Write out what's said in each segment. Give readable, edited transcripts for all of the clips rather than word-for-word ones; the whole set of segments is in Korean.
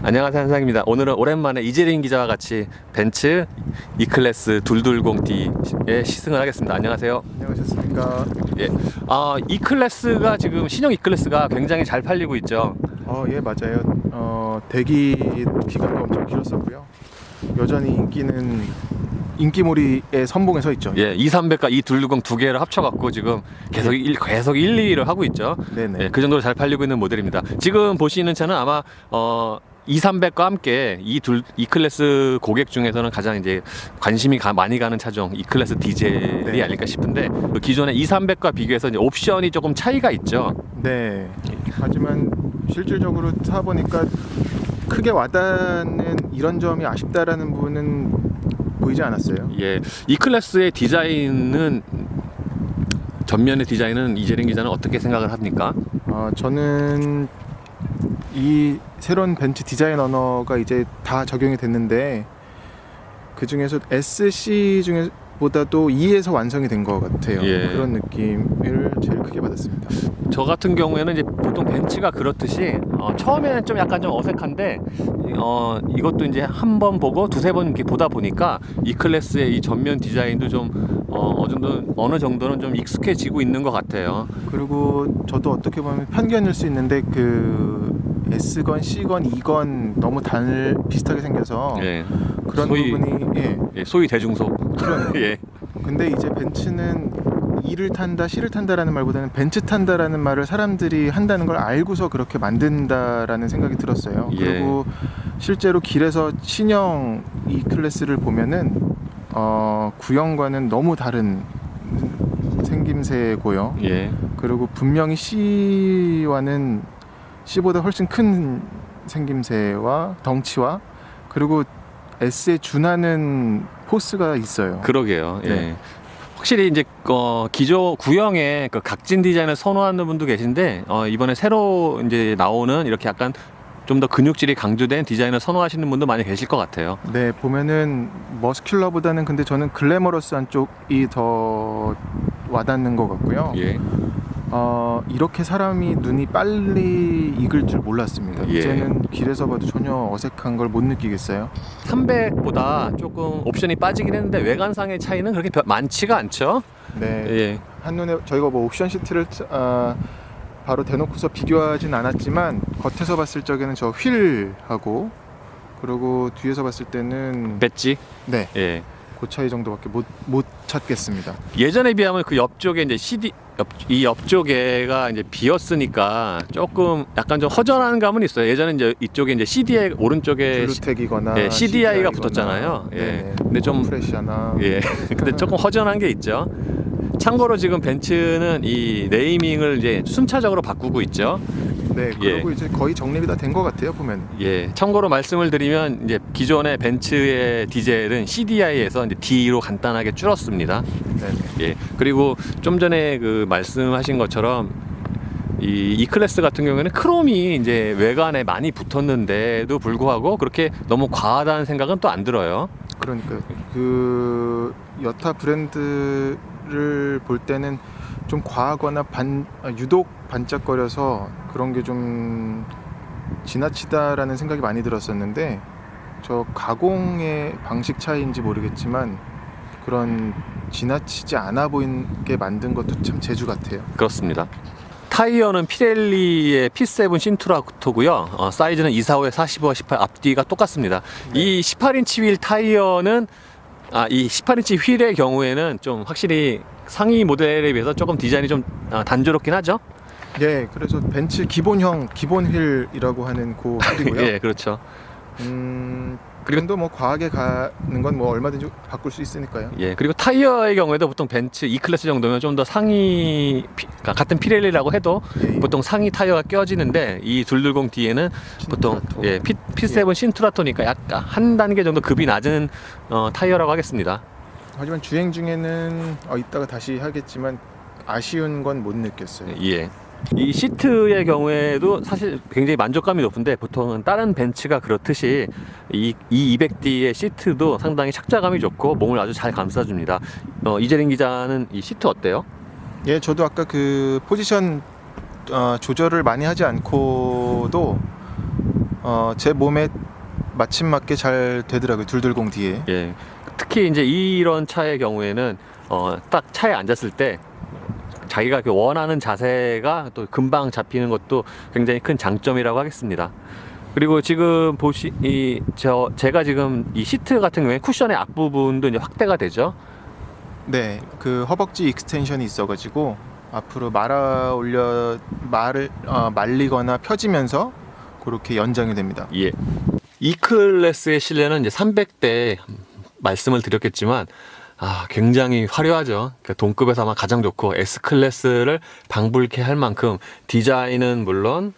안녕하세요, 한상입니다. 오늘은 오랜만에 이재린 기자와 같이 벤츠 E클래스 220D에 시승을 하겠습니다. 안녕하세요. 안녕하셨습니까? 예. E클래스가 지금 신형 E클래스가 굉장히 잘 팔리고 있죠. 예, 맞아요. 대기 기간도 엄청 길었었고요. 여전히 인기몰이의 선봉에 서 있죠. 예, 230과 220 두 개를 합쳐갖고 지금 계속 1, 2위를 하고 있죠. 네네. 예, 그 정도로 잘 팔리고 있는 모델입니다. 지금 보시는 차는 아마 230과 함께 E클래스 고객 중에서는 가장 이제 관심이 많이 가는 차종 E클래스 디젤이 네. 아닐까 싶은데, 그 기존의 230과 비교해서 이제 옵션이 조금 차이가 있죠. 네. 하지만 실질적으로 타보니까 크게 와닿는 이런 점이 아쉽다라는 부분은 보이지 않았어요. 예, E클래스의 디자인은, 전면의 디자인은 이재린 기자는 어떻게 생각을 합니까? 저는 이 새로운 벤츠 디자인 언어가 이제 다 적용이 됐는데, 그 중에서 SC 중에보다도 E에서 완성이 된 것 같아요. 예. 그런 느낌을 제일 크게 받았습니다. 저 같은 경우에는 이제 보통 벤츠가 그렇듯이 처음에는 좀 약간 좀 어색한데, 이것도 이제 한 번 보고 두세 번 이렇게 보다 보니까 E클래스의 이 전면 디자인도 좀 어느 정도는 좀 익숙해지고 있는 것 같아요. 그리고 저도 어떻게 보면 편견일 수 있는데, 그 S건 C건 E건 너무 비슷하게 생겨서 예. 그런 소위- 부분이 예, 소위 대중소. 그러네요. 예. 근데 이제 벤츠는 E를 탄다, C를 탄다라는 말보다는 벤츠 탄다라는 말을 사람들이 한다는 걸 알고서 그렇게 만든다라는 생각이 들었어요. 예. 그리고 실제로 길에서 신형 E 클래스를 보면은 구형과는 너무 다른 생김새고요. 예. 그리고 분명히 C와는 C보다 훨씬 큰 생김새와 덩치와, 그리고 S에 준하는 포스가 있어요. 그러게요. 예. 네. 확실히 이제 기존 구형의 그 각진 디자인을 선호하는 분도 계신데, 이번에 새로 이제 나오는 이렇게 약간 좀 더 근육질이 강조된 디자인을 선호하시는 분도 많이 계실 것 같아요. 네, 보면은 머스큘러보다는 근데 저는 글래머러스한 쪽이 더 와닿는 것 같고요. 예. 이렇게 사람이 눈이 빨리 익을 줄 몰랐습니다. 예. 이제는 길에서 봐도 전혀 어색한 걸 못 느끼겠어요. 300보다 조금 옵션이 빠지긴 했는데 외관상의 차이는 그렇게 많지가 않죠. 네, 예. 한눈에 저희가 뭐 옵션 시트를 바로 대놓고서 비교하진 않았지만, 겉에서 봤을 적에는 저 휠하고, 그리고 뒤에서 봤을 때는 배지. 네, 예. 그 차이 정도밖에 못 찾겠습니다. 예전에 비하면 그 옆쪽에 이제 이 옆쪽에가 이제 비었으니까 조금 약간 좀 허전한 감은 있어요. 예전에 이제 이쪽에 이제 CDI 오른쪽에 블루텍이거나 예, CDI가 붙었잖아요. 예. 네네. 근데 좀 프레시아나 예. 근데 조금 허전한 게 있죠. 참고로 지금 벤츠는 이 네이밍을 이제 순차적으로 바꾸고 있죠. 네, 그리고 이제 거의 정립이 다 된 것 같아요, 보면. 예. 참고로 말씀을 드리면 이제 기존의 벤츠의 디젤은 CDI에서 이제 D로 간단하게 줄었습니다. 네. 예. 그리고 좀 전에 그 말씀하신 것처럼 이 E클래스 같은 경우에는 크롬이 이제 외관에 많이 붙었는데도 불구하고 그렇게 너무 과하다는 생각은 또 안 들어요. 그러니까 그 여타 브랜드를 볼 때는 좀 과하거나 유독 반짝거려서 그런 게 좀 지나치다라는 생각이 많이 들었었는데, 저 가공의 방식 차이인지 모르겠지만 그런 지나치지 않아 보이게 만든 것도 참 재주 같아요. 그렇습니다. 타이어는 피렐리의 P7 신투라토고요. 사이즈는 245에 45, 18 앞뒤가 똑같습니다. 네. 이 18인치 휠 타이어는 이 18인치 휠의 경우에는 좀 확실히 상위 모델에 비해서 조금 디자인이 좀 단조롭긴 하죠. 예, 그래서 벤츠 기본 휠이라고 하는 그 휠이고요. 예, 그렇죠. 그리고 뭐 과하게 가는 건 뭐 얼마든지 바꿀 수 있으니까요. 예, 그리고 타이어의 경우에도 보통 벤츠 E클래스 정도면 좀 더 그러니까 같은 피렐리라고 해도 예, 보통 상위 타이어가 껴지는데, 이 220D에는 보통 신투라토. P7 신투라토니까 약간 한 단계 정도 급이 낮은 타이어라고 하겠습니다. 하지만 주행 중에는 이따가 다시 하겠지만 아쉬운 건 못 느꼈어요. 예. 이 시트의 경우에도 사실 굉장히 만족감이 높은데, 보통은 다른 벤츠가 그렇듯이 이 200D의 시트도 상당히 착자감이 좋고 몸을 아주 잘 감싸줍니다. 이재린 기자는 이 시트 어때요? 예, 저도 아까 그 포지션 조절을 많이 하지 않고도 제 몸에 마침 맞게 잘 되더라고요. 220 뒤에. 예. 특히 이제 이런 차의 경우에는 딱 차에 앉았을 때 자기가 그 원하는 자세가 또 금방 잡히는 것도 굉장히 큰 장점이라고 하겠습니다. 그리고 지금 제가 지금 이 시트 같은 경우에 쿠션의 앞부분도 이제 확대가 되죠. 네, 그 허벅지 익스텐션이 있어가지고 앞으로 말리거나 펴지면서 그렇게 연장이 됩니다. 예. E클래스의 실내는 이제 300대 말씀을 드렸겠지만 굉장히 화려하죠. 그러니까 동급에서 아마 가장 좋고 S클래스를 방불케 할 만큼 디자인은 물론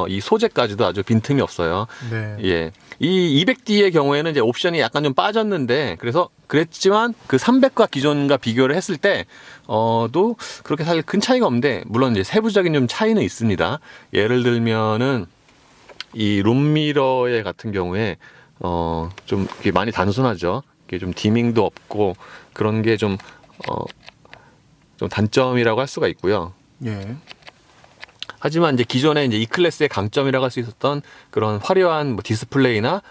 이 소재까지도 아주 빈틈이 없어요. 네. 예. 이 200D의 경우에는 이제 옵션이 약간 좀 빠졌는데 그랬지만 그 300과 기존과 비교를 했을 때도 그렇게 사실 큰 차이가 없는데 물론 이제 세부적인 좀 차이는 있습니다. 예를 들면은 이 룸미러의 같은 경우에 좀 이게 많이 단순하죠. 이게 좀 디밍도 없고 그런 게 좀 단점이라고 할 수가 있고요. 예. 하지만 이제 기존에 이제 E클래스의 강점이라고 할 수 있었던 그런 화려한 뭐 디스플레이나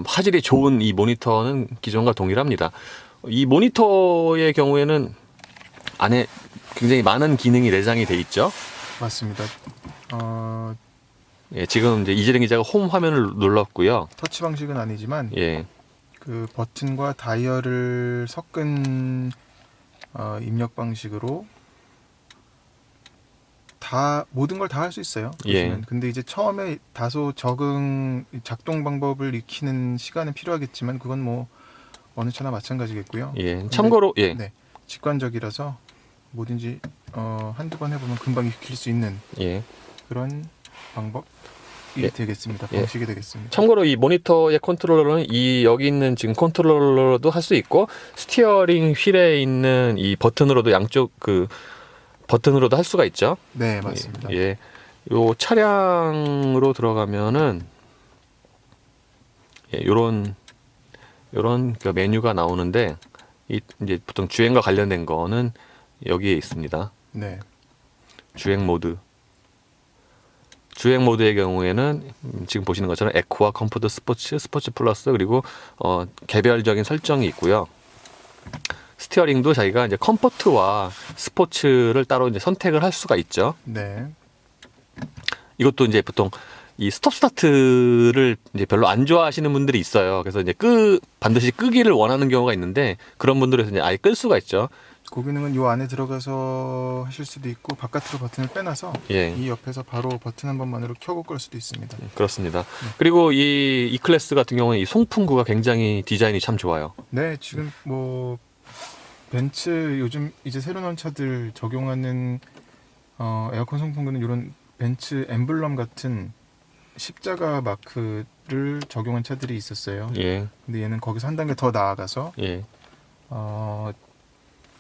화질이 좋은 이 모니터는 기존과 동일합니다. 이 모니터의 경우에는 안에 굉장히 많은 기능이 내장이 돼 있죠. 맞습니다. 예, 지금 이제 이재령 기자가 홈 화면을 눌렀고요. 터치 방식은 아니지만 예, 그 버튼과 다이얼을 섞은 입력 방식으로 모든 걸 다 할 수 있어요. 예. 보시면. 근데 이제 처음에 다소 작동 방법을 익히는 시간은 필요하겠지만 그건 뭐 어느 차나 마찬가지겠고요. 예. 참고로 예, 네, 직관적이라서 뭐든지 한두 번 해보면 금방 익힐 수 있는 예. 그런 방법이 예. 되겠습니다. 예. 방식이 되겠습니다. 참고로 이 모니터의 컨트롤러는 여기 있는 지금 컨트롤러로도 할 수 있고 스티어링 휠에 있는 이 버튼으로도 양쪽 그 버튼으로도 할 수가 있죠. 네, 맞습니다. 예. 요 차량으로 들어가면은 요런 그 메뉴가 나오는데 이제 보통 주행과 관련된 거는 여기에 있습니다. 네, 주행 모드의 경우에는 지금 보시는 것처럼 에코와 컴포트 스포츠 플러스 그리고 개별적인 설정이 있고요. 스티어링도 자기가 이제 컴포트와 스포츠를 따로 이제 선택을 할 수가 있죠. 네, 이것도 이제 보통 이 스톱 스타트를 이제 별로 안 좋아하시는 분들이 있어요. 그래서 이제 반드시 끄기를 원하는 경우가 있는데 그런 분들에서 이제 아예 끌 수가 있죠. 그 기능은 요 안에 들어가서 하실 수도 있고 바깥으로 버튼을 빼놔서 예. 이 옆에서 바로 버튼 한 번만으로 켜고 끌 수도 있습니다. 그렇습니다. 그리고 이 E클래스 같은 경우는 이 송풍구가 굉장히 디자인이 참 좋아요. 네, 지금 뭐 벤츠 요즘 이제 새로 나온 차들 적용하는 에어컨 송풍구는 이런 벤츠 엠블럼 같은 십자가 마크를 적용한 차들이 있었어요. 예. 근데 얘는 거기서 한 단계 더 나아가서 예.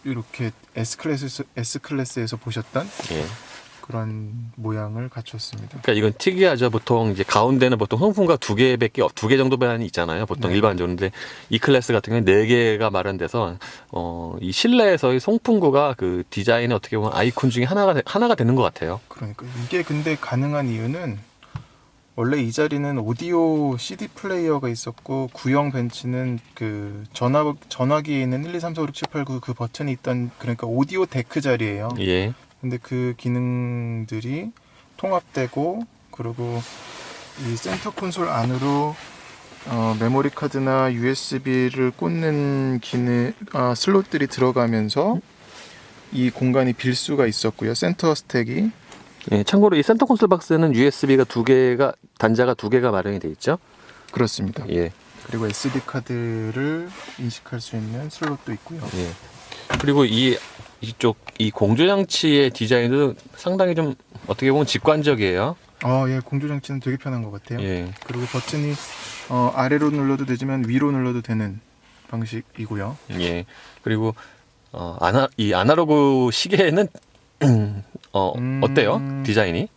이렇게 S클래스에서 보셨던 예. 그런 모양을 갖췄습니다. 그러니까 이건 특이하죠. 보통 이제 가운데는 보통 송풍구가 두 개 정도만 있잖아요. 보통 네. 일반적으로. 근데 이 클래스 같은 경우는 네 개가 마련돼서 이 실내에서의 송풍구가 그 디자인의 어떻게 보면 아이콘 중에 하나가 되는 것 같아요. 그러니까 이게 근데 가능한 이유는 원래 이 자리는 오디오 CD 플레이어가 있었고 구형 벤츠는 그 전화기에 있는 1, 2, 3, 4, 5, 6, 7, 8, 9 그 버튼이 있던 그러니까 오디오 데크 자리예요. 예. 근데 그 기능들이 통합되고 그리고 이 센터 콘솔 안으로 메모리 카드나 USB를 꽂는 슬롯들이 들어가면서 이 공간이 빌 수가 있었고요. 센터 스택이 예. 참고로 이 센터 콘솔 박스는 USB가 단자가 두 개가 마련이 돼 있죠. 그렇습니다. 예. 그리고 SD 카드를 인식할 수 있는 슬롯도 있고요. 예. 그리고 이쪽 이 공조 장치의 디자인도 상당히 좀 어떻게 보면 직관적이에요. 예, 공조 장치는 되게 편한 것 같아요. 예. 그리고 버튼이 아래로 눌러도 되지만 위로 눌러도 되는 방식이고요. 예. 그리고 이 아날로그 시계는 어때요? 디자인이?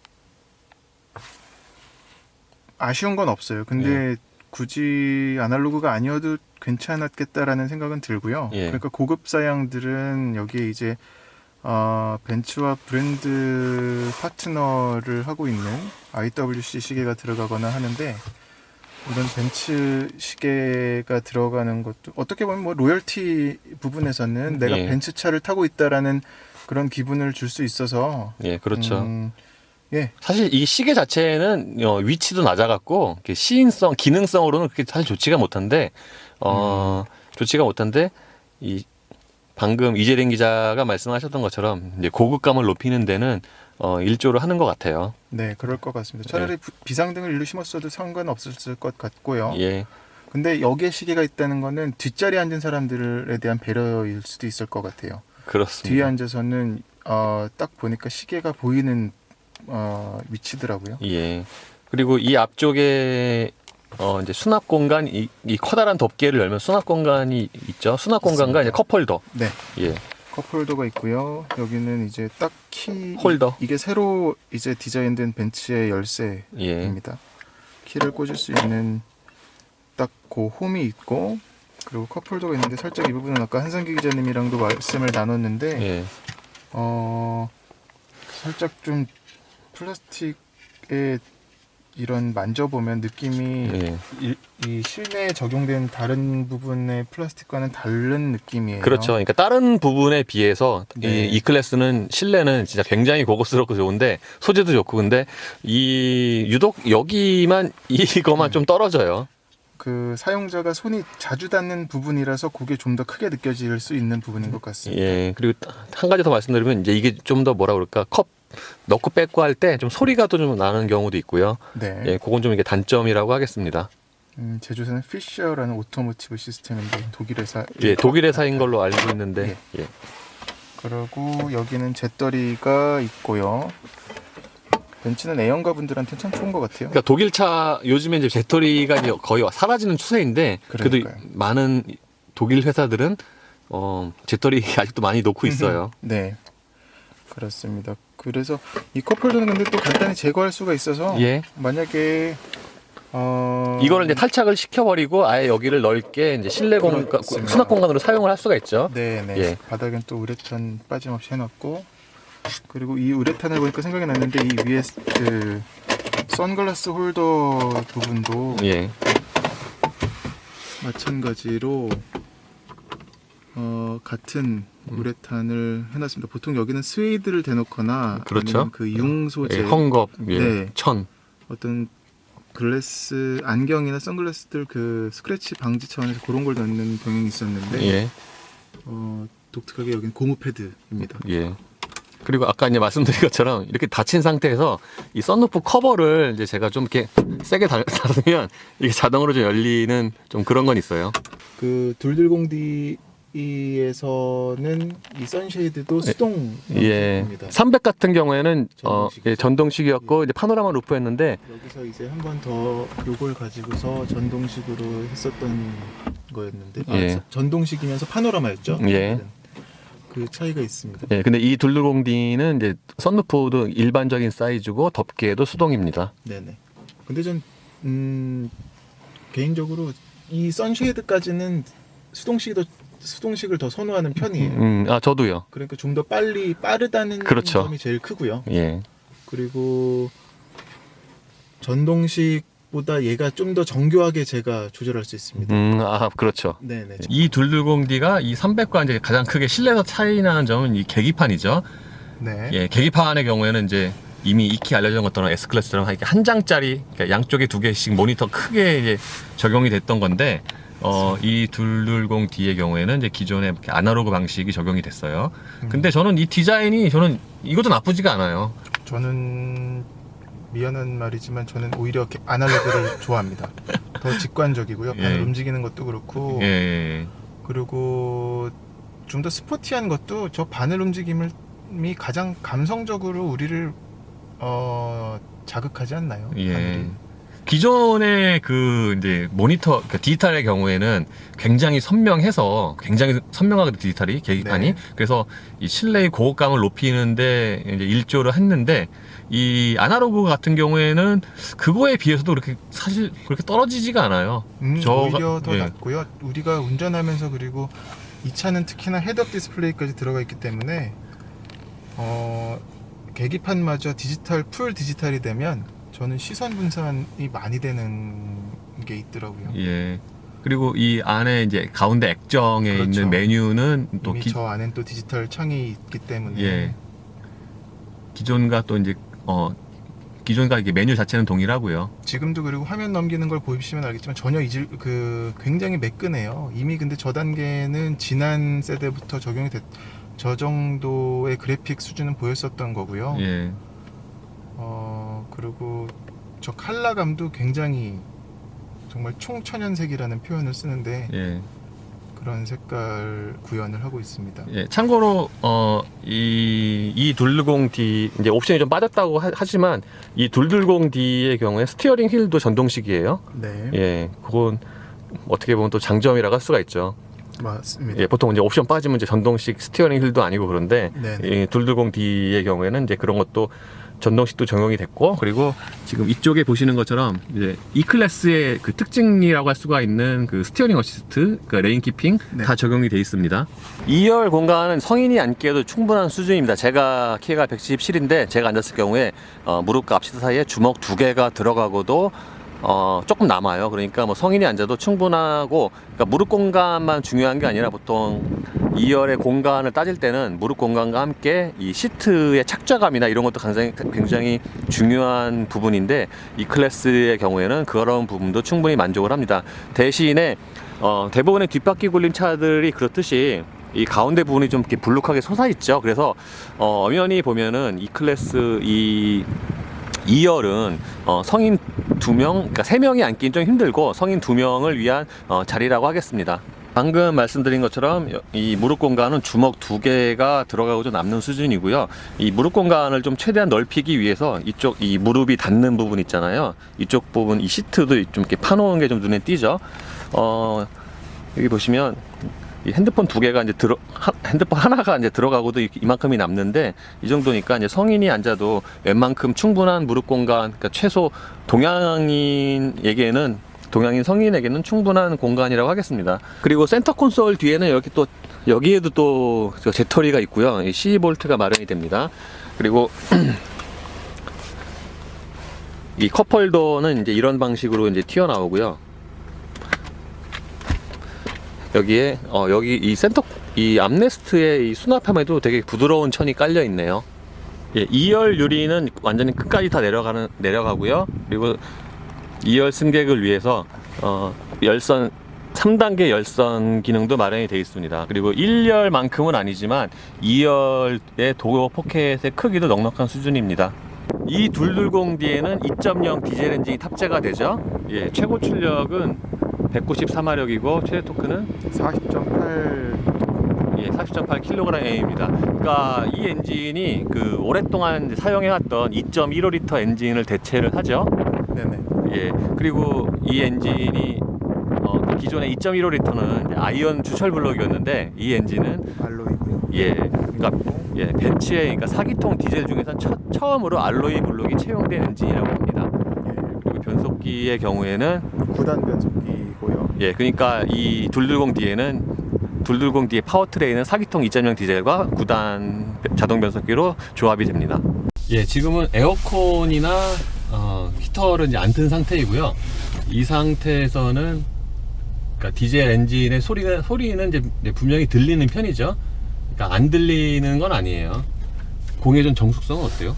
아쉬운 건 없어요. 근데 굳이 아날로그가 아니어도 괜찮았겠다라는 생각은 들고요. 예. 그러니까 고급 사양들은 여기에 이제 벤츠와 브랜드 파트너를 하고 있는 IWC 시계가 들어가거나 하는데 이런 벤츠 시계가 들어가는 것도 어떻게 보면 뭐 로열티 부분에서는 내가 예. 벤츠 차를 타고 있다라는 그런 기분을 줄 수 있어서 예, 그렇죠. 예, 사실 이 시계 자체는 위치도 낮아갖고 이렇게 시인성, 기능성으로는 그렇게 사실 좋지가 못한데 좋지가 못한데 이 방금 이재린 기자가 말씀하셨던 것처럼 이제 고급감을 높이는 데는 일조를 하는 것 같아요. 네, 그럴 것 같습니다. 차라리 비상등을 일로 심었어도 상관없었을 것 같고요. 예, 근데 여기에 시계가 있다는 거는 뒷자리에 앉은 사람들에 대한 배려일 수도 있을 것 같아요. 그렇습니다. 뒤에 앉아서는 딱 보니까 시계가 보이는 위치더라고요. 예. 그리고 이 앞쪽에 이제 수납 공간 이 커다란 덮개를 열면 수납 공간이 있죠. 수납 공간과 이제 컵홀더. 네, 예. 컵홀더가 있고요. 여기는 이제 딱 키 홀더. 이게 새로 이제 디자인된 벤츠의 열쇠입니다. 예. 키를 꽂을 수 있는 딱 그 홈이 있고 그리고 컵홀더가 있는데 살짝 이 부분은 아까 한상기 기자님이랑도 말씀을 나눴는데 예. 살짝 좀 플라스틱에 이런 만져보면 느낌이 예. 이 실내에 적용된 다른 부분의 플라스틱과는 다른 느낌이에요. 그렇죠. 그러니까 다른 부분에 비해서 네. 이 클래스는 실내는 진짜 굉장히 고급스럽고 좋은데 소재도 좋고 근데 이 유독 여기만 이거만 좀 떨어져요. 그 사용자가 손이 자주 닿는 부분이라서 그게 좀 더 크게 느껴질 수 있는 부분인 것 같습니다. 예. 그리고 한 가지 더 말씀드리면 이제 이게 좀 더 뭐라 그럴까 컵 넣고 뺏고 할 때 좀 소리가 또 좀 나는 경우도 있고요. 네. 예, 그건 좀 이게 단점이라고 하겠습니다. 제조사는 피셔라는 오토모티브 시스템인데 독일 회사. 예, 독일 회사인 걸로 알고 있는데 예. 그리고 여기는 잿더리가 있고요. 벤츠는 애용가 분들한테 참 좋은 것 같아요. 그러니까 독일 차 요즘에 이제 배터리가 이제 거의 사라지는 추세인데 그래도 그러니까요. 많은 독일 회사들은 배터리 아직도 많이 놓고 있어요. 네, 그렇습니다. 그래서 이 컵홀더는 근데 또 간단히 제거할 수가 있어서 예. 만약에 이거를 이제 탈착을 시켜버리고 아예 여기를 넓게 이제 실내 공간, 그렇습니다. 수납 공간으로 사용을 할 수가 있죠. 네네. 예. 바닥엔 또 우레탄 빠짐없이 해놨고 그리고 이 우레탄을 보니까 생각이 났는데 이 위에 그 선글라스 홀더 부분도 예. 마찬가지로 같은 우레탄을 해놨습니다. 보통 여기는 스웨이드를 대놓거나 그렇죠. 아니면 그 융 소재 예, 헝겊, 예, 네. 천. 어떤 글래스 안경이나 선글라스들 그 스크래치 방지 차원에서 그런 걸 넣는 경향이 있었는데 예. 독특하게 여기는 고무 패드입니다. 예. 그리고 아까 이제 말씀드린 것처럼 이렇게 닫힌 상태에서 이 썬루프 커버를 이제 제가 좀 이렇게 세게 닫으면 이게 자동으로 좀 열리는 좀 그런 건 있어요. 그 210D에서는 이 선쉐이드도 수동 예. 입니다. 300 같은 경우에는 전동식이죠. 예, 전동식이었고 이제 파노라마 루프였는데 여기서 이제 한 번 더 요걸 가지고서 전동식으로 했었던 거였는데 예. 전동식이면서 파노라마였죠. 예. 그 차이가 있습니다. 예, 근데 이 210D는 이제 썬루프도 일반적인 사이즈고 덮개도 수동입니다. 네네. 근데 전 개인적으로 이 선쉐이드까지는 수동식을 더 선호하는 편이에요. 저도요. 그러니까 좀 더 빠르다는 그렇죠. 점이 제일 크고요. 예. 그리고 전동식보다 얘가 좀 더 정교하게 제가 조절할 수 있습니다. 그렇죠. 네네. 이 210D가 이 300과 이제 가장 크게 실내에서 차이 나는 점은 이 계기판이죠. 네. 예, 계기판의 경우에는 이제 이미 익히 알려진 것처럼 S클래스처럼 이렇게 한 장짜리 그러니까 양쪽에 두 개씩 모니터 크게 이제 적용이 됐던 건데 이 210D의 경우에는 이제 기존의 이렇게 아날로그 방식이 적용이 됐어요. 근데 저는 이 디자인이 저는 이것도 나쁘지가 않아요. 저는 미안한 말이지만 저는 오히려 아날로그를 좋아합니다. 더 직관적이고요. 바늘 움직이는 것도 그렇고 예. 그리고 좀 더 스포티한 것도 저 바늘 움직임이 가장 감성적으로 우리를 자극하지 않나요? 예. 바늘이. 기존의 그 이제 모니터 그 디지털의 경우에는 굉장히 선명하게 디지털이 계기판이 네. 그래서 이 실내의 고급감을 높이는데 이제 일조를 했는데 이 아날로그 같은 경우에는 그거에 비해서도 그렇게 사실 그렇게 떨어지지가 않아요. 오히려 더 예. 낫고요. 우리가 운전하면서 그리고 이 차는 특히나 헤드업 디스플레이까지 들어가 있기 때문에 계기판마저 풀 디지털이 되면 저는 시선 분산이 많이 되는 게 있더라고요. 예. 그리고 이 안에 이제 가운데 액정에 그렇죠. 있는 메뉴는 또 이미 저 안엔 또 디지털 창이 있기 때문에 예. 기존과 또 이제 기존과 이게 메뉴 자체는 동일하고요. 지금도 그리고 화면 넘기는 걸 보시면 알겠지만 전혀 굉장히 매끈해요. 이미 근데 저 단계는 지난 세대부터 적용이 저 정도의 그래픽 수준은 보였었던 거고요. 예. 그리고 저 컬러감도 굉장히 정말 총천연색이라는 표현을 쓰는데 예. 그런 색깔 구현을 하고 있습니다. 예. 참고로 이 220D 이제 옵션이 좀 빠졌다고 하지만 이 220D의 경우에 스티어링 휠도 전동식이에요. 네, 예. 그건 어떻게 보면 또 장점이라고 할 수가 있죠. 맞습니다. 예, 보통 이제 옵션 빠지면 이제 전동식 스티어링 휠도 아니고 그런데 네, 이 220D의 경우에는 이제 그런 것도 전동식도 적용이 됐고, 그리고 지금 이쪽에 보시는 것처럼 이제 E 클래스의 그 특징이라고 할 수가 있는 그 스티어링 어시스트, 그 레인 키핑 네. 다 적용이 돼 있습니다. 2열 공간은 성인이 앉기에도 충분한 수준입니다. 제가 키가 177인데 제가 앉았을 경우에 무릎과 앞시트 사이에 주먹 2개가 들어가고도 조금 남아요. 그러니까 뭐 성인이 앉아도 충분하고, 그러니까 무릎 공간만 중요한 게 아니라 보통 2열의 공간을 따질 때는 무릎 공간과 함께 이 시트의 착좌감이나 이런 것도 굉장히 중요한 부분인데, 이 클래스의 경우에는 그런 부분도 충분히 만족을 합니다. 대신에 대부분의 뒷바퀴 굴림 차들이 그렇듯이 이 가운데 부분이 좀 이렇게 불룩하게 솟아 있죠. 그래서 엄연히 보면은 이 클래스 2열은 성인 2명, 그러니까 3명이 앉긴 좀 힘들고 성인 2명을 위한 자리라고 하겠습니다. 방금 말씀드린 것처럼 이 무릎 공간은 주먹 2개가 들어가고 좀 남는 수준이고요. 이 무릎 공간을 좀 최대한 넓히기 위해서 이쪽 이 무릎이 닿는 부분 있잖아요. 이쪽 부분 이 시트도 좀 이렇게 파놓은 게 좀 눈에 띄죠. 여기 보시면 이 핸드폰 2개가 이제 핸드폰 하나가 이제 들어가고도 이만큼이 남는데, 이 정도니까 이제 성인이 앉아도 웬만큼 충분한 무릎 공간, 그러니까 최소 동양인 성인에게는 충분한 공간이라고 하겠습니다. 그리고 센터 콘솔 뒤에는 여기에도 또 재터리가 있고요. 12V가 마련이 됩니다. 그리고 이 컵홀더는 이제 이런 방식으로 이제 튀어나오고요. 여기에 여기 이 암레스트의 이 수납함에도 되게 부드러운 천이 깔려 있네요. 예, 2열 유리는 완전히 끝까지 다 내려가고요. 그리고 2열 승객을 위해서 열선 3단계 열선 기능도 마련이 되어 있습니다. 그리고 1열만큼은 아니지만 2열의 도어 포켓의 크기도 넉넉한 수준입니다. 이 220D에는 2.0 디젤 엔진이 탑재가 되죠. 예, 최고 출력은 194마력이고 최대 토크는 40.8kg입니다. 그러니까 이 엔진이 그 오랫동안 이제 사용해왔던 2.15L 엔진을 대체를 하죠. 네네. 예, 그리고 이 엔진이 기존의 2.15L는 아이언 주철 블록이었는데, 이 엔진은 알로이고요. 예, 그러니까 벤츠의 그러니까 4기통 디젤 중에선 처음으로 알로이 블록이 채용된 엔진이라고 합니다. 그리고 변속기의 경우에는 9단 변속기고요. 예, 그러니까 이 220D의 파워트레인은 4기통 2.0 디젤과 9단 자동 변속기로 조합이 됩니다. 예, 지금은 에어컨이나 히터를 이제 안 튼 상태이고요. 이 상태에서는 그러니까 디젤 엔진의 소리는 이제 분명히 들리는 편이죠. 그러니까 안 들리는 건 아니에요. 공회전 정숙성은 어때요?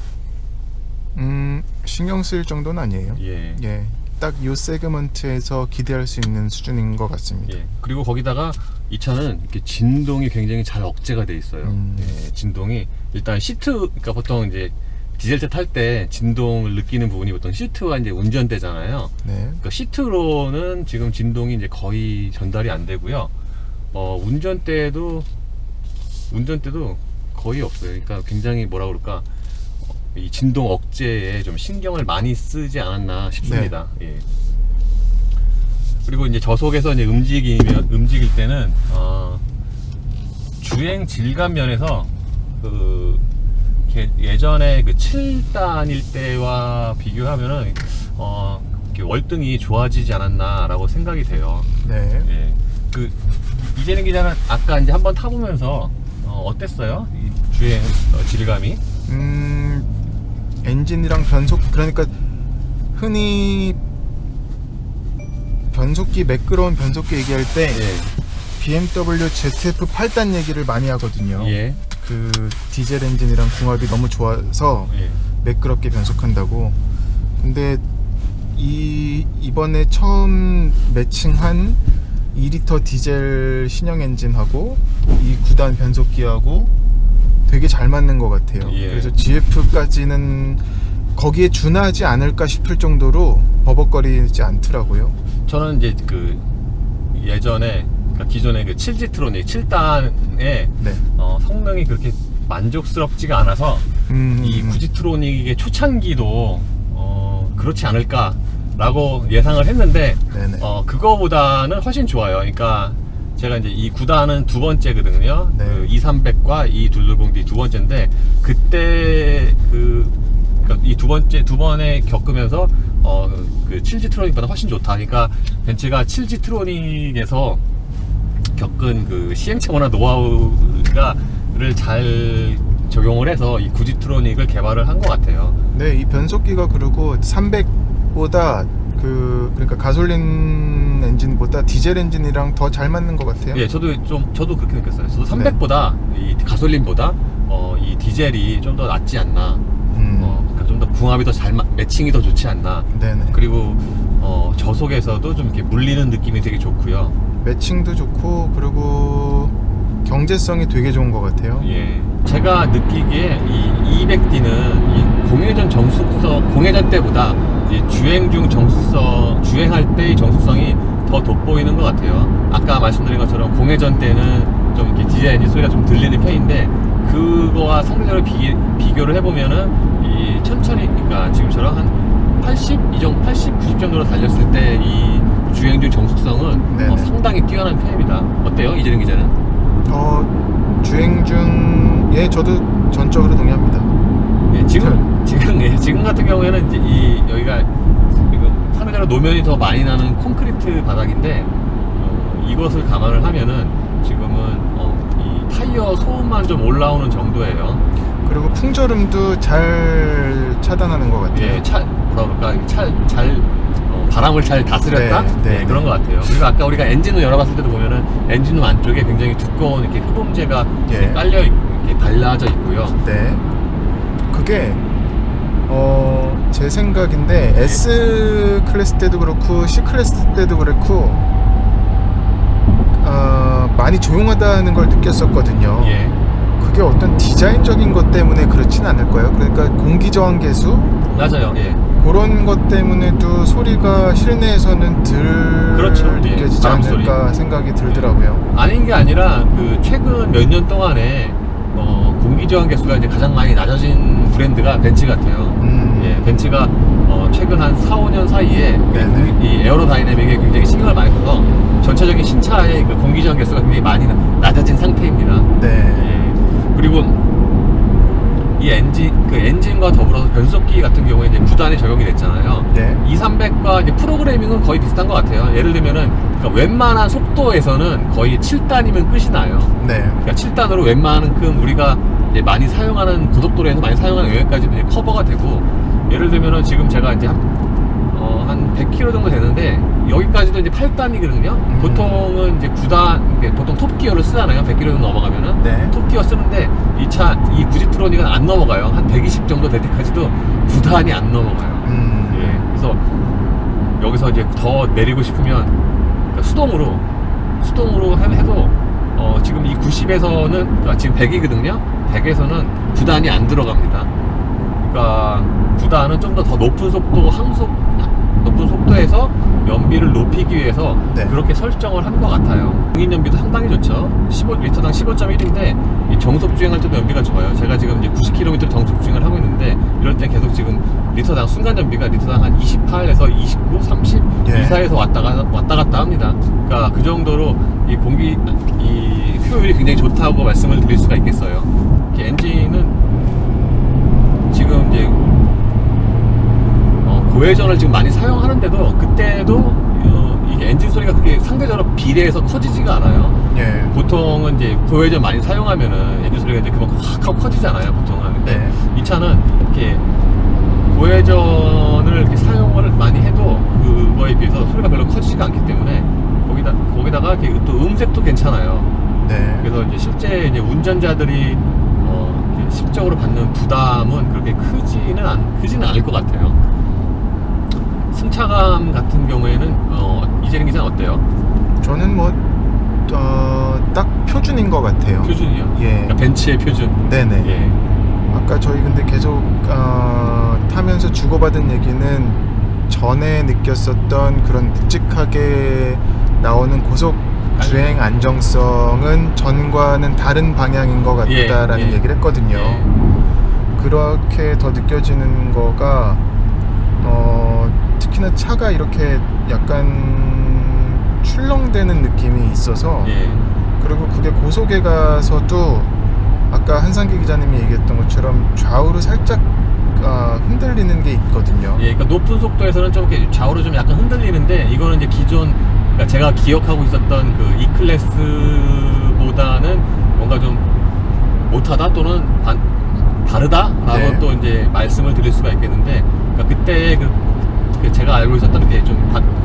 신경 쓸 정도는 아니에요. 예. 예. 딱 이 세그먼트에서 기대할 수 있는 수준인 것 같습니다. 예. 그리고 거기다가 이 차는 이렇게 진동이 굉장히 잘 억제가 돼 있어요. 예, 진동이 일단 시트, 그러니까 보통 이제 디젤차 탈 때 진동을 느끼는 부분이 보통 시트와 이제 운전대잖아요. 네. 그러니까 시트로는 지금 진동이 이제 거의 전달이 안 되고요. 운전대도 거의 없어요. 그러니까 굉장히 뭐라 그럴까, 이 진동 억제에 좀 신경을 많이 쓰지 않았나 싶습니다. 예. 그리고 이제 저속에서 이제 움직일 때는 주행 질감 면에서 그 예전에 그 7단일 때와 비교하면은 이렇게 월등히 좋아지지 않았나라고 생각이 돼요. 네. 예. 그 이재능 기자는 아까 이제 한번 타보면서 어땠어요? 이 주행 질감이? 엔진이랑 변속, 그러니까 흔히 변속기 매끄러운 변속기 얘기할 때 예. BMW ZF 8단 얘기를 많이 하거든요. 예. 그 디젤 엔진이랑 궁합이 너무 좋아서 예. 매끄럽게 변속한다고. 근데 이번에 처음 매칭한 2리터 디젤 신형 엔진하고 이 9단 변속기하고 되게 잘 맞는 것 같아요. 예. 그래서 GF까지는 거기에 준하지 않을까 싶을 정도로 버벅거리지 않더라고요. 저는 이제 그 예전에 그러니까 기존의 그 7G트로닉 7단의 네. 성능이 그렇게 만족스럽지가 않아서 이 9G트로닉의 초창기도 그렇지 않을까라고 예상을 했는데 네네. 그거보다는 훨씬 좋아요. 그러니까 제가 이제 이 9단은 두 번째거든요. 네. 그 2300과 이 220D 두 번째인데 그때 그러니까 이 두 번에 겪으면서 그 7G 트로닉보다 훨씬 좋다. 그러니까 벤츠가 7G 트로닉에서 겪은 그 시행착오나 노하우를 잘 적용을 해서 이 9G 트로닉을 개발을 한 것 같아요. 네, 이 변속기가 그리고 300보다 그러니까 가솔린 엔진보다 디젤 엔진이랑 더 잘 맞는 것 같아요. 예, 저도 그렇게 느꼈어요. 저도 300보다 이 가솔린보다 이 디젤이 좀 더 낫지 않나. 그러니까 좀 더 궁합이 더 잘 매칭이 더 좋지 않나. 네네. 그리고 저속에서도 좀 이렇게 물리는 느낌이 되게 좋고요. 매칭도 좋고 그리고 경제성이 되게 좋은 것 같아요. 예, 제가 느끼기에 이 200D는 이 공회전 때보다 이 주행할 때의 정숙성이 더 돋보이는 것 같아요. 아까 말씀드린 것처럼 공회전 때는 좀 이렇게 디젤 엔진 소리가 좀 들리는 편인데 그거와 상대적으로 비교를 해보면은 이 천천히 그러니까 지금처럼 한 80, 90 정도로 달렸을 때 이 주행 중 정숙성은 상당히 뛰어난 편입니다. 어때요, 이재능 기자는? 주행 중에 저도 전적으로 동의합니다. 예, 지금 같은 경우에는 이제 여기가 지금 상대적으로 노면이 더 많이 나는 콘크리트 바닥인데 이것을 감안을 하면은 지금은 이 타이어 소음만 좀 올라오는 정도예요. 그리고 풍절음도 잘 차단하는 것 같아요. 예, 바람을 잘 다스렸다? 네, 그런 것 같아요. 그리고 아까 우리가 엔진을 열어봤을 때도 보면은 엔진룸 안쪽에 굉장히 두꺼운 이렇게 흡음재가 이렇게 이렇게 발라져 있고요. 네. 그게 제 생각인데 S 클래스 때도 그렇고 C 클래스 때도 그렇고 많이 조용하다는 걸 느꼈었거든요. 예. 그게 어떤 디자인적인 것 때문에 그렇진 않을 거예요. 그러니까 공기 저항 계수 맞아요. 예. 그런 것 때문에도 소리가 실내에서는 그렇죠. 느껴지지 바람 소리. 않을까 생각이 들더라고요. 아닌 게 아니라 그 최근 몇 년 동안에 공기 저항 개수가 이제 가장 많이 낮아진 브랜드가 벤츠 같아요. 예, 벤츠가 최근 한 4, 5년 사이에 이 에어로다이내믹에 굉장히 신경을 많이 써서 전체적인 신차의 그 공기 저항 개수가 굉장히 많이 낮아진 상태입니다. 네. 예. 그리고 이 엔진과 더불어서 변속기 같은 경우에 이제 9단이 적용이 됐잖아요. 네. 2300과 이제 프로그래밍은 거의 비슷한 것 같아요. 예를 들면은 그러니까 웬만한 속도에서는 거의 7단이면 끝이 나요. 네. 그러니까 7단으로 웬만큼 우리가 이제 많이 사용하는 고속도로에서 많이 사용하는 영역까지도 이제 커버가 되고, 예를 들면은 지금 제가 이제 한 100km 정도 되는데 여기까지도 이제 8단이거든요. 보통은 이제 9단, 보통 톱기어를 쓰잖아요. 100km 정도 넘어가면은. 네. 톱기어 쓰는데 이 9G 트로닉은 안 넘어가요. 한 120 정도 될 때까지도 9단이 안 넘어가요. 예. 그래서 여기서 이제 더 내리고 싶으면 그러니까 수동으로 해도 지금 이 90에서는 그러니까 지금 100이거든요. 100에서는 9단이 안 들어갑니다. 그러니까 9단은 좀 더 높은 속도, 높은 속도에서 연비를 높이기 위해서 그렇게 설정을 한 것 같아요. 공인 연비도 상당히 좋죠. 리터당 15.1인데 이 정속 주행할 때도 연비가 좋아요. 제가 지금 이제 90km 정속 주행을 하고 있는데 이럴 때 계속 지금 리터당 순간 연비가 리터당 한 28에서 29, 30 이 사이에서 왔다 갔다 합니다. 그러니까 그 정도로 이 효율이 굉장히 좋다고 말씀을 드릴 수가 있겠어요. 엔진은 지금 이제 고회전을 지금 많이 사용하는데도 그때도 이게 엔진 소리가 그렇게 상대적으로 비례해서 커지지가 않아요. 예. 보통은 이제 고회전 많이 사용하면은 엔진 소리가 이제 그만큼 확 하고 커지잖아요, 보통은. 근데 이 차는 이렇게 고회전을 마이크를 이렇게 사용을 많이 해도 그거에 비해서 소리가 별로 커지지가 않기 때문에 거기다가 이렇게 또 음색도 괜찮아요. 네. 그래서 이제 실제 이제 운전자들이 이렇게 실적으로 받는 부담은 그렇게 크지는 않을 것 같아요. 승차감 같은 경우에는 이재린 기자는 어때요? 저는 뭐 딱 표준인 것 같아요. 표준이요? 예. 그러니까 벤츠의 표준. 네네. 예. 아까 저희 근데 계속 타면서 주고받은 얘기는 전에 느꼈었던 그런 묵직하게 나오는 고속 주행 안정성은 전과는 다른 방향인 것 같다라는 예, 예. 얘기를 했거든요. 예. 그렇게 더 느껴지는 거가 특히나 차가 이렇게 약간 출렁대는 느낌이 있어서 예. 그리고 그게 고속에 가서도 아까 한상기 기자님이 얘기했던 것처럼 좌우로 살짝 흔들리는 게 있거든요. 예, 그러니까 높은 속도에서는 좀 이렇게 좌우로 좀 약간 흔들리는데 이거는 이제 기존 그러니까 제가 기억하고 있었던 그 E 클래스보다는 뭔가 좀 못하다 또는 다르다라고 네. 또 이제 말씀을 드릴 수가 있겠는데 그러니까 그때 그 제가 알고 있었던 이렇게 좀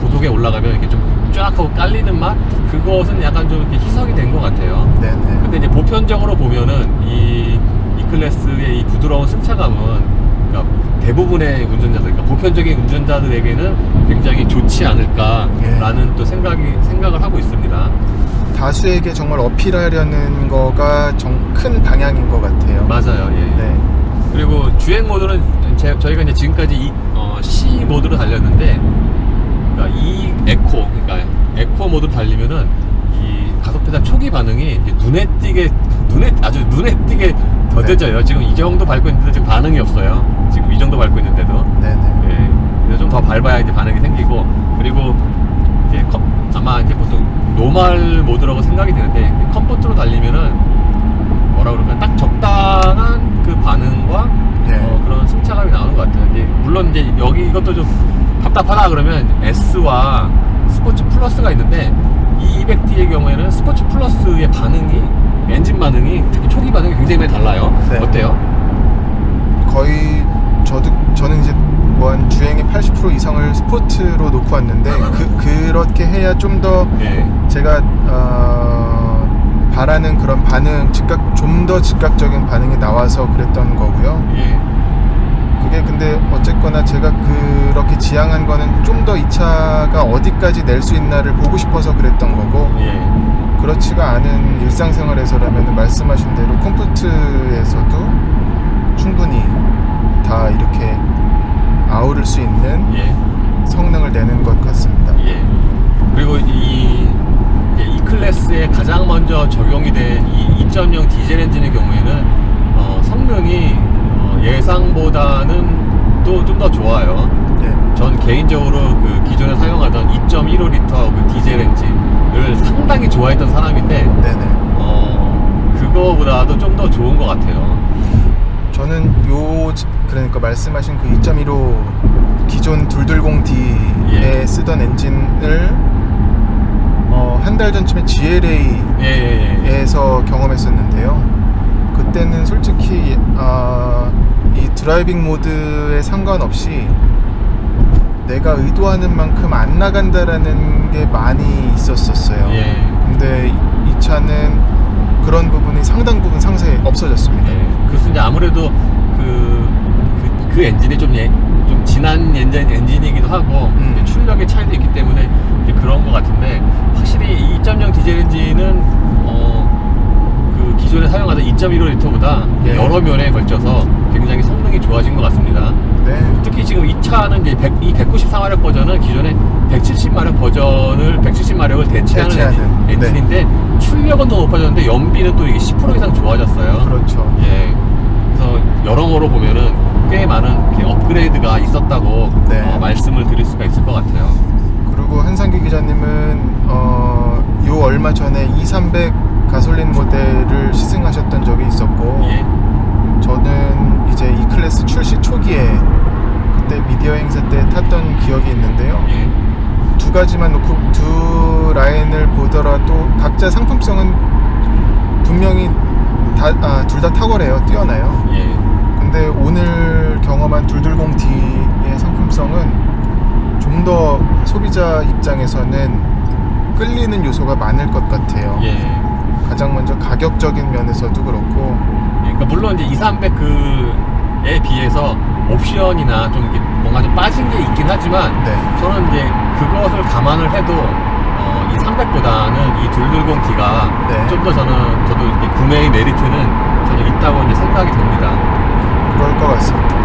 고속에 올라가면 이렇게 좀 쫙 하고 깔리는 맛 그것은 약간 좀 이렇게 희석이 된 것 같아요. 네네. 근데 이제 보편적으로 보면은 이 클래스의 이 부드러운 승차감은 그러니까 대부분의 운전자들, 그러니까 보편적인 운전자들에게는 굉장히 좋지 않을까라는 예. 또 생각을 하고 있습니다. 다수에게 정말 어필하려는 거가 큰 방향인 것 같아요. 맞아요. 예. 네. 그리고 주행 모드는 저희가 이제 지금까지 C 모드로 달렸는데, 그러니까 이 에코 모드로 달리면은 이 가속 페달 초기 반응이 이제 아주 눈에 띄게 더뎌져요. 네. 지금 이 정도 밟고 있는데 지금 반응이 없어요. 지금 이 정도 밟고 있는데도. 네네. 예. 그래서 좀 더 밟아야 이제 반응이 생기고, 그리고 이제 아마 이제 보통 노멀 모드라고 생각이 되는데 컴포트로 달리면은 뭐라 그럴까 딱 적당한 그 반응과 예. 그런 승차감이 나오는 것 같아요. 이제 물론 이제 이것도 좀 답답하다 그러면 S와 스포츠 플러스가 있는데 이 200D의 경우에는 스포츠 플러스의 엔진 반응이 특히 초기 반응이 굉장히 많이 달라요. 네. 어때요? 거의 저는 이제 한 주행의 80% 이상을 스포츠로 놓고 왔는데 그렇게 해야 좀 더 예. 제가 바라는 그런 반응 좀 더 즉각적인 반응이 나와서 그랬던 거고요. 예. 그게 근데 어쨌거나 제가 그렇게 지향한 거는 좀 더 이 차가 어디까지 낼 수 있나를 보고 싶어서 그랬던 거고 예. 그렇지가 않은 일상생활에서라면 말씀하신 대로 컴포트에서도 충분히 다 이렇게 아우를 수 있는 예. 성능을 내는 것 같습니다. 예. 그리고 이 클래스에 가장 먼저 적용이 된 이 2.0 디젤 엔진의 경우에는 성능이 예상보다는 또 좀 더 좋아요. 예. 전 개인적으로 그 기존에 사용하던 2.15L 그 디젤 엔진을 상당히 좋아했던 사람인데 네네. 그거보다도 좀 더 좋은 것 같아요. 저는 그러니까 말씀하신 그 2.15 기존 220D에 예. 쓰던 엔진을 한 달 전쯤에 GLA에서 경험했었는데요. 그때는 솔직히 이 드라이빙 모드에 상관없이 내가 의도하는 만큼 안 나간다라는 게 많이 있었어요. 예. 근데 이 차는 그런 부분이 상당 부분 상세히 없어졌습니다. 예. 그래서 이제 아무래도 그 엔진이 좀 지난 엔진이기도 하고 이제 출력의 차이도 있기 때문에 이제 그런 것 같은데 확실히 2.0 디젤 엔진은 그 기존에 사용하던 2.15L보다 예. 여러 면에 걸쳐서 굉장히 성능이 좋아진 것 같습니다. 네. 특히 지금 이 차는 이제 이 194마력 버전은 기존에 170마력을 대체하는 엔진인데 출력은 더 높아졌는데 연비는 또 이게 10% 이상 좋아졌어요. 그렇죠. 예. 그래서 여러모로 보면은 꽤 많은 이렇게 업그레이드가 있었다고 네. 말씀을 드릴 수가 있을 것 같아요. 그리고 한상기 기자님은 요 얼마 전에 2300 가솔린 모델을 시승하셨던 적이 있었고 예. 저는 이제 이 클래스 출시 초기에 그때 미디어 행사 때 탔던 기억이 있는데요. 예. 두 가지만 놓고 두 라인을 보더라도 각자 상품성은 분명히 둘 다 탁월해요. 뛰어나요. 예. 근데 오늘 경험한 220D의 상품성은 상품성은 좀 더 소비자 입장에서는 끌리는 요소가 많을 것 같아요. 예. 가장 먼저 가격적인 면에서도 그렇고. 그러니까 물론 이제 2,300 그에 비해서 옵션이나 좀 이렇게 뭔가 좀 빠진 게 있긴 하지만 네. 저는 이제 그것을 감안을 해도 이 300보다는 이 220D가 네. 좀 더 저도 이렇게 구매의 메리트는 저는 있다고 이제 생각이 됩니다. 그럴 것 같습니다.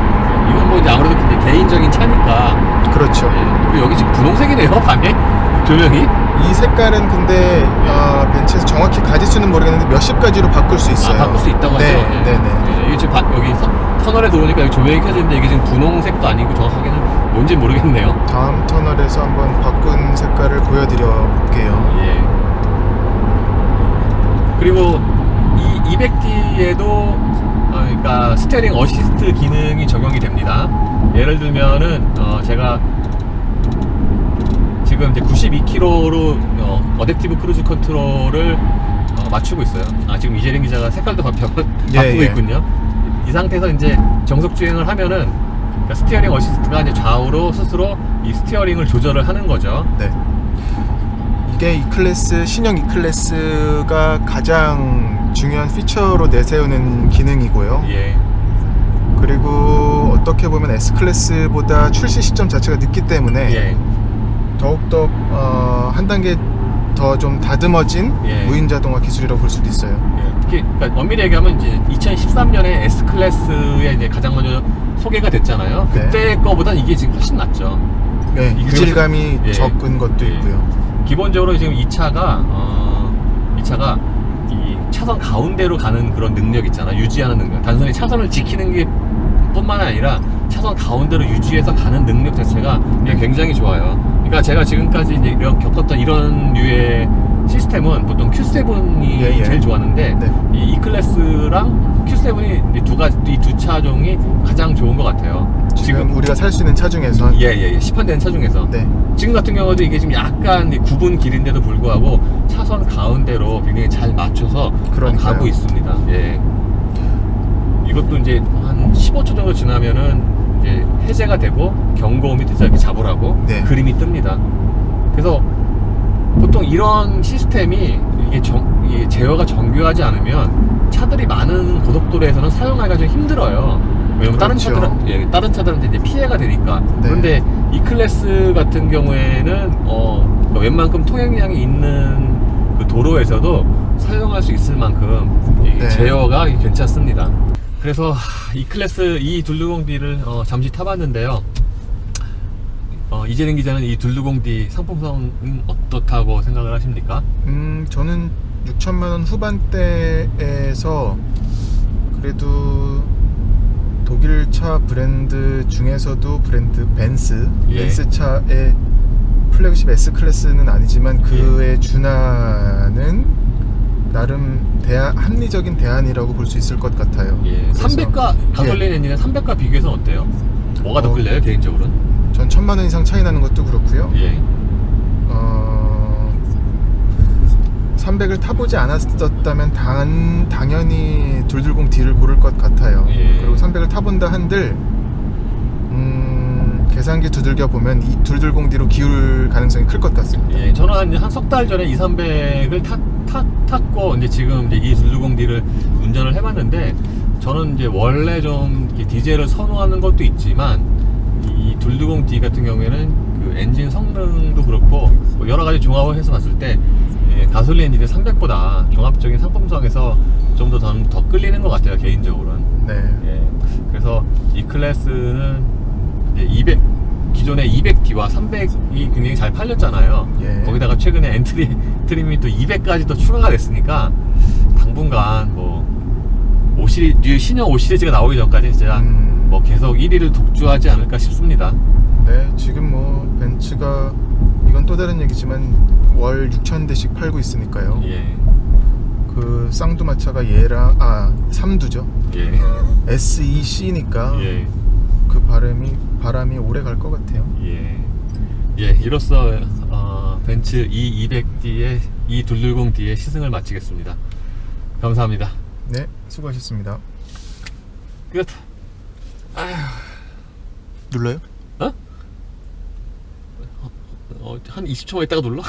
이건 뭐 이제 아무래도 이제 개인적인 차니까. 그렇죠. 예. 그리고 여기 지금 분홍색이네요, 방에 조명이. 이 색깔은 근데 벤츠에서 정확히 가지수는 모르겠는데 몇십 가지로 바꿀 수 있어요. 바꿀 수 있다고 하죠. 네, 예. 네, 네. 예, 이게 지금 여기 터널에 들어오니까 여기 조명이 켜지는데 이게 지금 분홍색도 아니고 정확하게는 뭔지 모르겠네요. 다음 터널에서 한번 바꾼 색깔을 보여드려 볼게요. 예. 그리고 이 200D에도 그러니까 스티어링 어시스트 기능이 적용이 됩니다. 예를 들면은 제가 지금 이제 92km로 어댑티브 크루즈 컨트롤을 맞추고 있어요. 지금 이재린 기자가 색깔도 바꾸고 예. 있군요. 이 상태에서 이제 정속 주행을 하면은 그러니까 스티어링 어시스트가 이제 좌우로 스스로 이 스티어링을 조절을 하는 거죠. 네. 이게 E클래스, 신형 E클래스가 가장 중요한 피처로 내세우는 기능이고요. 예. 그리고 어떻게 보면 S클래스보다 출시 시점 자체가 늦기 때문에 예. 더욱더 한 단계 더 좀 다듬어진 예. 무인 자동화 기술이라고 볼 수도 있어요. 예. 특히 그러니까 엄밀히 얘기하면 이제 2013년에 S 클래스에 이제 가장 먼저 소개가 됐잖아요. 네. 그때 거보단 이게 지금 훨씬 낫죠. 네, 이 유질감이 예. 적은 것도 예. 있고요. 기본적으로 지금 이 차가 이 차선 가운데로 가는 그런 능력 있잖아. 유지하는 능력. 단순히 차선을 지키는 게 뿐만 아니라 차선 가운데로 유지해서 가는 능력 자체가 굉장히 좋아요. 그러니까 제가 지금까지 이제 겪었던 이런 류의 시스템은 보통 Q7이 예, 예. 제일 좋았는데 네. 이 E클래스랑 Q7이 이 두 차 종이 가장 좋은 것 같아요. 지금 우리가 살 수 있는 차 중에서 예. 시판된 차 중에서. 네. 지금 같은 경우도 이게 지금 약간 구분 길인데도 불구하고 차선 가운데로 굉장히 잘 맞춰서 그러니까요. 가고 있습니다. 예. 이것도 이제 한 15초 정도 지나면은 이제 해제가 되고 경고음이 뜨자 이렇게 잡으라고 네. 그림이 뜹니다. 그래서 보통 이런 시스템이 이게 제어가 정교하지 않으면 차들이 많은 고속도로에서는 사용하기가 좀 힘들어요. 왜냐면 그렇죠. 다른 차들한테 이제 피해가 되니까. 네. 그런데 이 클래스 같은 경우에는 웬만큼 통행량이 있는 그 도로에서도 사용할 수 있을 만큼 이 네. 제어가 괜찮습니다. 그래서 이 클래스 이 220D를 잠시 타봤는데요. 이재린 기자는 이 220D 상품성은 어떻다고 생각을 하십니까? 저는 6천만 원 후반대에서 그래도 독일 차 브랜드 중에서도 브랜드 벤츠 차의 플래그십 S 클래스는 아니지만 그에 준하는 나름 합리적인 대안이라고 볼 수 있을 것 같아요. 예. 그래서 300과 가솔린 엔진의 300과 비교해서는 어때요? 뭐가 더 끌려요 개인적으로는? 전 1,000만 원 이상 차이 나는 것도 그렇고요. 예. 300을 타보지 않았었다면 당연히 220D를 고를 것 같아요. 예. 그리고 300을 타본다 한들 계산기 두들겨 보면 이 220D로 기울 가능성이 클 것 같습니다. 예. 저는 한 석 달 전에 2,300을 탔고 이제 지금 이제 이 220D를 운전을 해봤는데 저는 이제 원래 좀 디젤을 선호하는 것도 있지만 이 220D 같은 경우에는 그 엔진 성능도 그렇고 뭐 여러 가지 종합을 해서 봤을 때 가솔린 엔진의 300보다 종합적인 상품성에서 좀 더 끌리는 것 같아요 개인적으로는. 네. 예. 그래서 이 클래스는 이제 기존의 200D와 300이 굉장히 잘 팔렸잖아요. 예. 거기다가 최근에 엔트리 트림이 또 200까지 또 추가가 됐으니까 당분간 뭐 신형 5 시리즈가 나오기 전까지 진짜 뭐 계속 1위를 독주하지 않을까 싶습니다. 네, 지금 뭐 벤츠가 이건 또 다른 얘기지만 월 6,000대씩 팔고 있으니까요. 예. 그 쌍두마차가 얘랑 3두죠. 예. SEC니까 예. 그 바람이 오래 갈 것 같아요. 예. 예. 이로써 벤츠 E200D의 E220D의 시승을 마치겠습니다. 감사합니다. 네, 수고하셨습니다. 끝. 눌러요? 한 20초만 있다가 눌러?